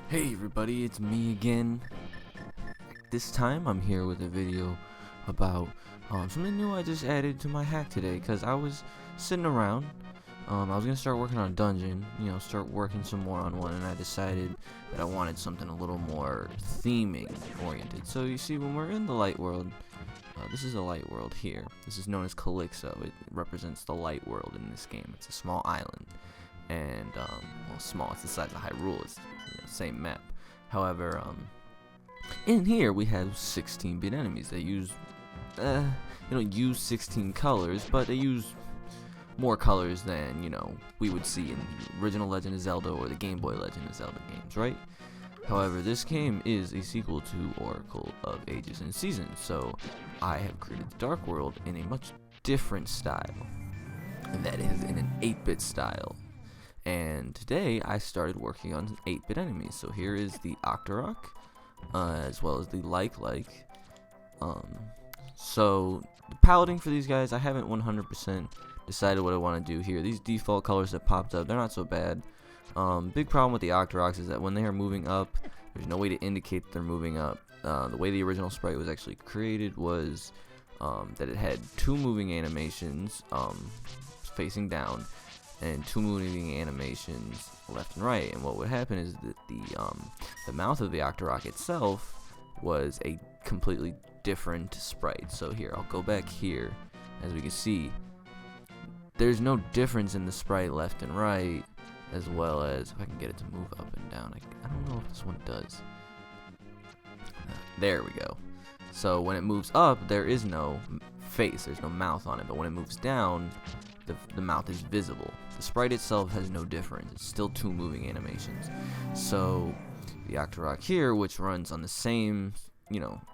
Hey everybody, it's me again. This time I'm here with a video about something new I just added to my hack today, because I was sitting around. I was going to start working on a dungeon, start working some more on one, and I decided that I wanted something a little more theming oriented. So you see, when we're in the light world, this is a light world here. This is known as Calyxo. It represents the light world in this game. It's a small island. And well, small, it's the size of Hyrule. It's same map. However, in here we have 16-bit enemies. They use they don't use 16 colors, but they use more colors than we would see in the original Legend of Zelda or the Game Boy Legend of Zelda games, right? However, this game is a sequel to Oracle of Ages and Seasons, so I have created the Dark World in a much different style, and that is in an 8-bit style. And today I started working on 8-bit enemies. So here is the Octorok, as well as the Like. So the paladin for these guys, I haven't 100% decided what I want to do here. These default colors that popped up, they're not so bad. Big problem with the Octoroks is that when they are moving up, there's no way to indicate that they're moving up. The way the original sprite was actually created was that it had two moving animations facing down, and two moving animations left and right. And what would happen is that the mouth of the Octorok itself was a completely different sprite. So here, I'll go back here. As we can see, there's no difference in the sprite left and right, as well as if I can get it to move up and down. I don't know if this one does. There we go. So when it moves up, there is no face, there's no mouth on it, but when it moves down, the mouth is visible. The sprite itself has no difference. It's still two moving animations. So the Octorok here, which runs on the same,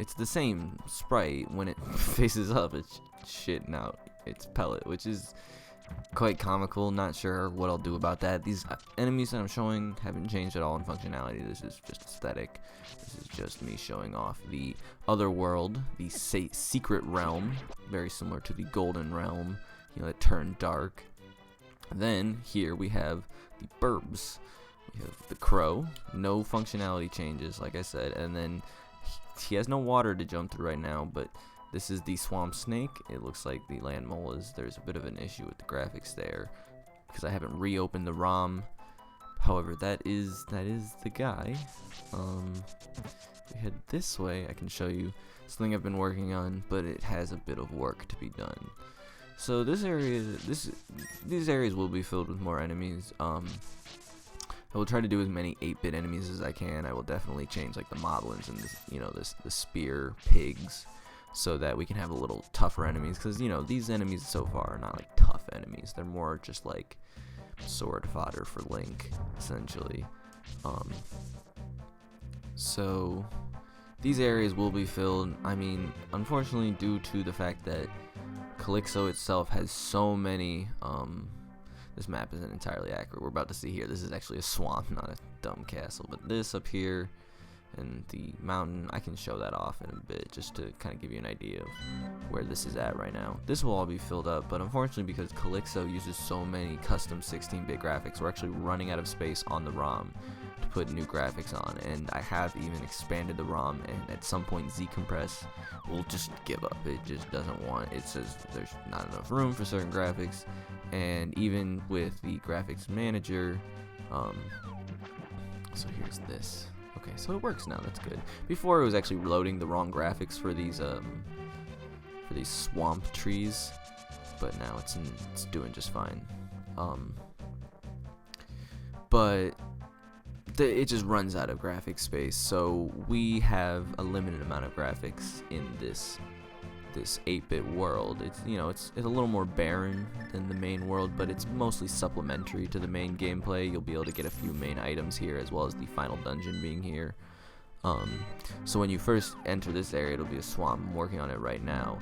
it's the same sprite. When it faces up, it's shitting out its pellet, which is quite comical. Not sure what I'll do about that. These enemies that I'm showing haven't changed at all in functionality. This is just aesthetic. This is just me showing off the other world, the secret realm, very similar to the golden realm, that turned dark. Then here we have the Burbs. We have the Crow. No functionality changes, like I said. And then he has no water to jump through right now, but this is the Swamp Snake. It looks like the Land Mole is. There's a bit of an issue with the graphics there because I haven't reopened the ROM. However, that is the guy. If we head this way, I can show you something I've been working on, but it has a bit of work to be done. So these areas will be filled with more enemies. I will try to do as many 8-bit enemies as I can. I will definitely change like the moblins and the spear pigs, so that we can have a little tougher enemies. Because these enemies so far are not like tough enemies. They're more just like sword fodder for Link, essentially. So these areas will be filled. I mean, unfortunately, due to the fact that Calyxo itself has so many, this map isn't entirely accurate. We're about to see here, this is actually a swamp, not a dumb castle, but this up here and the mountain, I can show that off in a bit just to kind of give you an idea of where this is at right now. This will all be filled up, but unfortunately, because Calyxo uses so many custom 16-bit graphics, we're actually running out of space on the ROM to put new graphics on, and I have even expanded the ROM, and at some point Z-Compress will just give up. It just doesn't want, it says there's not enough room for certain graphics. And even with the graphics manager, so here's this. Okay, so it works now. That's good. Before it was actually loading the wrong graphics for these swamp trees, but now it's doing just fine. But it just runs out of graphics space, so we have a limited amount of graphics in this 8-bit world. It's it's a little more barren than the main world, but it's mostly supplementary to the main gameplay. You'll be able to get a few main items here, as well as the final dungeon being here. So when you first enter this area, it'll be a swamp. I'm working on it right now.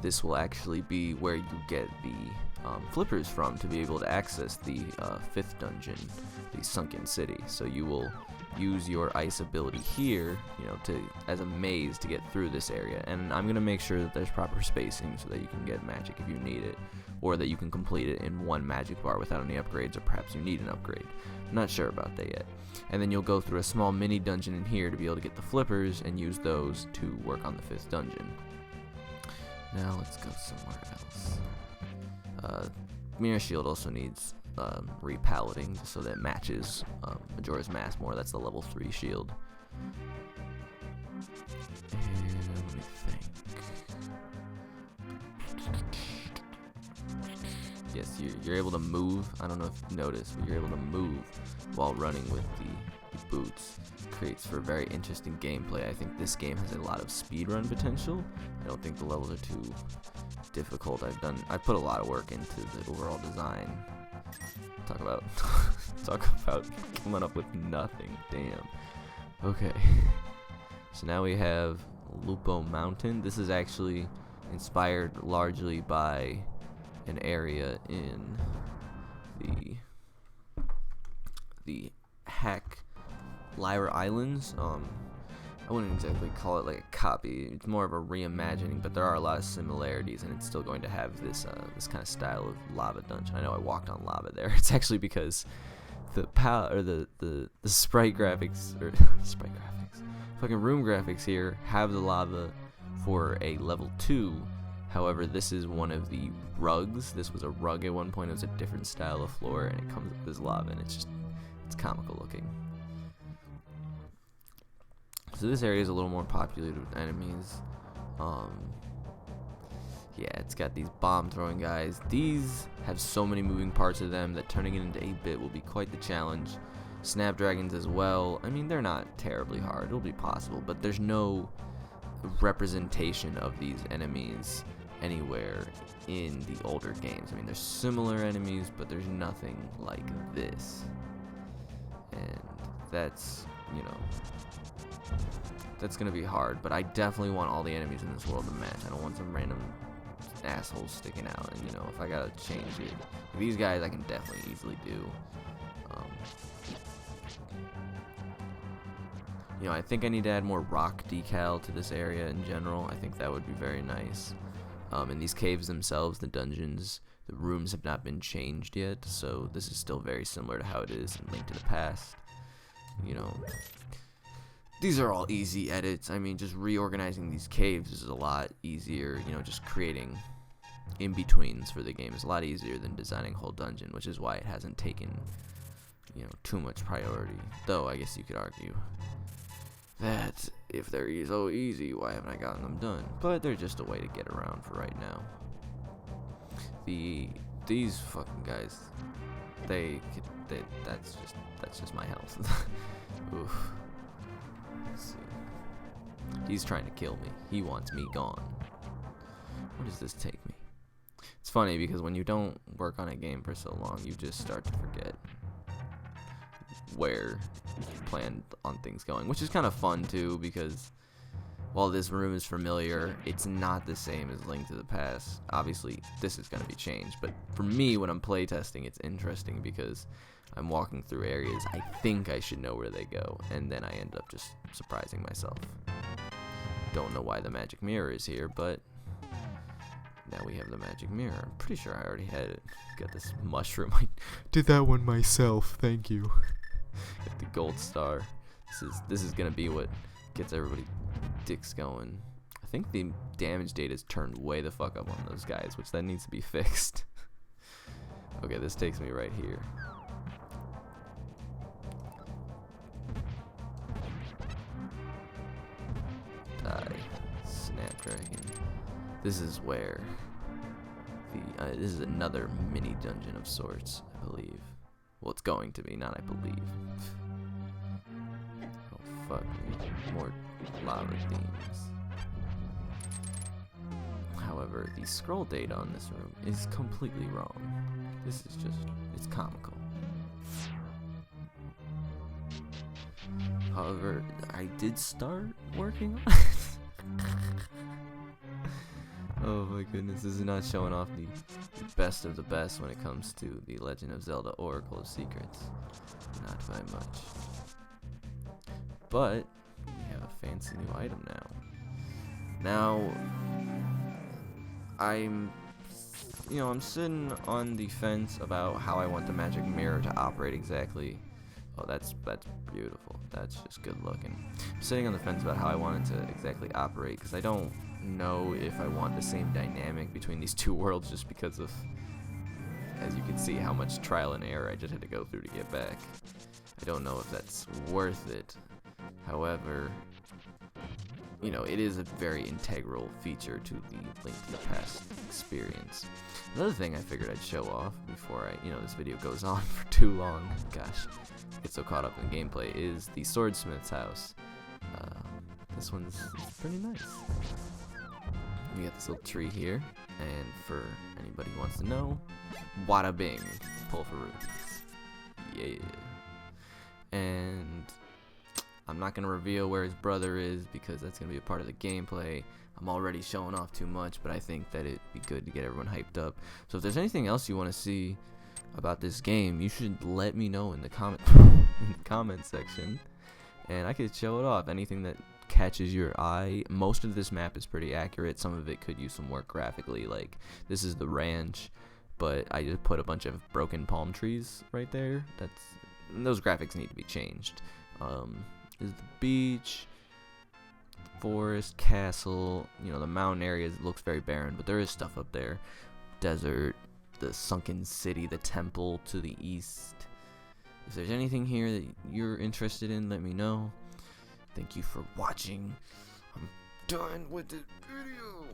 This will actually be where you get the flippers from to be able to access the 5th dungeon, the Sunken City. So you will use your ice ability here, you know, as a maze to get through this area. And I'm gonna make sure that there's proper spacing so that you can get magic if you need it, or that you can complete it in one magic bar without any upgrades, or perhaps you need an upgrade. I'm not sure about that yet. And then you'll go through a small mini dungeon in here to be able to get the flippers and use those to work on the 5th dungeon. Now let's go somewhere else. Mirror Shield also needs repalleting so that it matches Majora's Mask more. That's the level 3 shield. And let me think. Yes, you're able to move. I don't know if you've noticed, but you're able to move while running with the boots. Creates for very interesting gameplay. I think this game has a lot of speedrun potential. I don't think the levels are too difficult. I put a lot of work into the overall design. Talk about coming up with nothing. Damn. Okay. So now we have Lupo Mountain. This is actually inspired largely by an area in the Hack Lyra Islands. I wouldn't exactly call it like a copy. It's more of a reimagining, but there are a lot of similarities, and it's still going to have this this kind of style of lava dungeon. I know I walked on lava there. It's actually because the sprite graphics, or sprite graphics, fucking room graphics here have the lava for a level 2. However, this is one of the rugs. This was a rug at one point. It was a different style of floor, and it comes with this lava, and it's comical looking. So this area is a little more populated with enemies. Yeah, it's got these bomb throwing guys. These have so many moving parts of them that turning it into 8-bit will be quite the challenge. Snapdragons as well. I mean, they're not terribly hard. It'll be possible, but there's no representation of these enemies anywhere in the older games. I mean, there's similar enemies, but there's nothing like this. And that's, you know, that's gonna be hard, but I definitely want all the enemies in this world to match. I don't want some random assholes sticking out, and you know, if I gotta change it, these guys I can definitely easily do. You know, I think I need to add more rock decal to this area in general. I think that would be very nice. In these caves themselves, the dungeons, the rooms have not been changed yet, so this is still very similar to how it is in Link to the Past. You know, these are all easy edits. I mean, just reorganizing these caves is a lot easier. You know, just creating in-betweens for the game is a lot easier than designing a whole dungeon, which is why it hasn't taken, you know, too much priority. Though, I guess you could argue that if they're so easy, why haven't I gotten them done? But they're just a way to get around for right now. These fucking guys, that's just my health. Oof. Let's see. He's trying to kill me. He wants me gone. Where does this take me? It's funny because when you don't work on a game for so long, you just start to forget where you planned on things going, which is kind of fun too, because while this room is familiar, it's not the same as Link to the Past. Obviously, this is going to be changed, but for me, when I'm playtesting, it's interesting because I'm walking through areas I think I should know where they go, and then I end up just surprising myself. Don't know why the magic mirror is here, but now we have the magic mirror. I'm pretty sure I already had it. Got this mushroom. I did that one myself. Thank you. Got the gold star. This is gonna be what gets everybody dicks going. I think the damage data is turned way the fuck up on those guys, which that needs to be fixed. Okay, this takes me right here. Die. Snapdragon. This is where this is another mini dungeon of sorts, I believe. Well, it's going to be, not I believe. Oh fuck me. More lava themes. However, the scroll data on this room is completely wrong. This is just, it's comical. However, I did start working on it. Oh my goodness, this is not showing off the best of the best when it comes to the Legend of Zelda Oracle of Secrets. Not by much. But we have a fancy new item now. Now, I'm sitting on the fence about how I want the magic mirror to operate exactly. Oh, that's beautiful. That's just good looking. I'm sitting on the fence about how I want it to exactly operate, because I don't know if I want the same dynamic between these two worlds, just because of, as you can see, how much trial and error I just had to go through to get back. I don't know if that's worth it. However, you know, it is a very integral feature to the Link to the Past experience. Another thing I figured I'd show off before this video goes on for too long, gosh, I get so caught up in gameplay, is the Swordsmith's house. This one's pretty nice. We got this little tree here, and for anybody who wants to know, wada bing, pull for roots. Yeah. And I'm not going to reveal where his brother is, because that's going to be a part of the gameplay. I'm already showing off too much, but I think that it'd be good to get everyone hyped up. So if there's anything else you want to see about this game, you should let me know in the comment section, and I could show it off. Anything that catches your eye. Most of this map is pretty accurate. Some of it could use some work graphically, like this is the ranch, but I just put a bunch of broken palm trees right there. Those graphics need to be changed. Is the beach, forest, castle, the mountain areas looks very barren, but there is stuff up there. Desert, the sunken city, the temple to the east. If there's anything here that you're interested in, let me know. Thank you for watching. I'm done with this video.